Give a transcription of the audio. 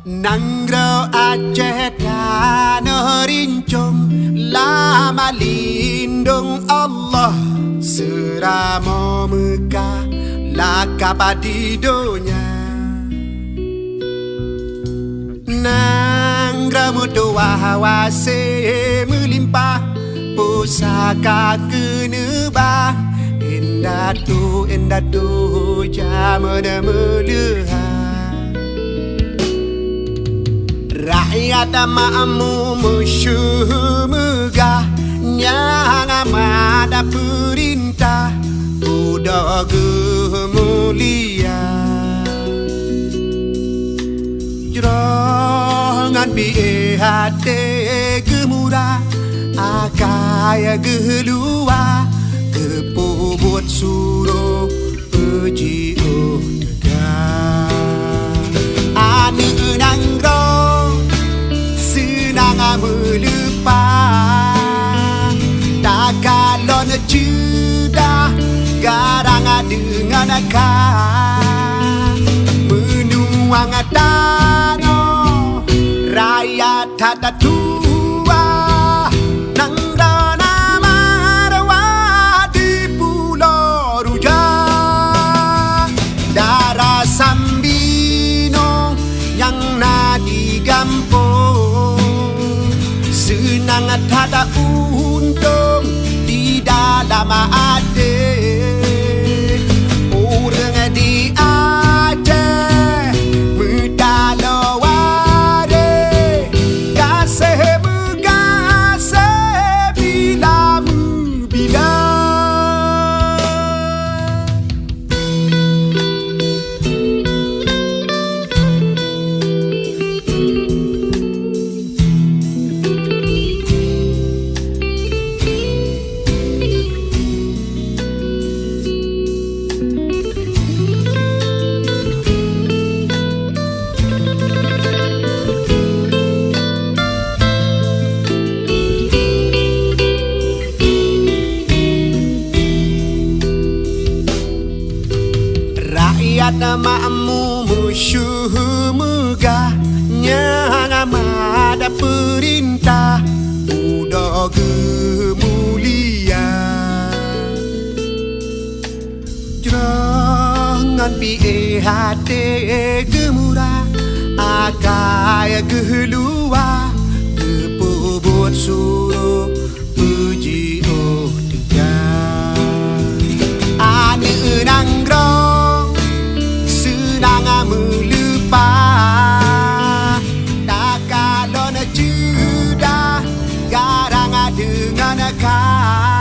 Nanggro Aceh tanah rincung, lama lindung Allah, seramo Mekah lakap di dunia. Nanggro mutua hawase melimpah, pusaka kenebah, indah tu jamana melihat. Rakyat makmu musuh megah, yang amat perintah udah gemulia. Jerongan biye hati gemurah, akaya gelua, kepobot suruh puji negah. Ane nanggro melupa, tak kalon judah garang dengan akal, menuang tanah rakyat tak tua, nang dana marwah di Pulau Rujak, darah Sambino yang nadi gampung, senang tak untung di dalam hati. Orang di Aceh medalawari, kasih berkasih bila bila. Rakyat makmu musuh megah, yang amat perintah udah gemulia. Jerongan biye hati gemurah, akaya gelua, kepobot suruh puji negah. Ane nanggro melupa, tak kalon judah garang dengan akal.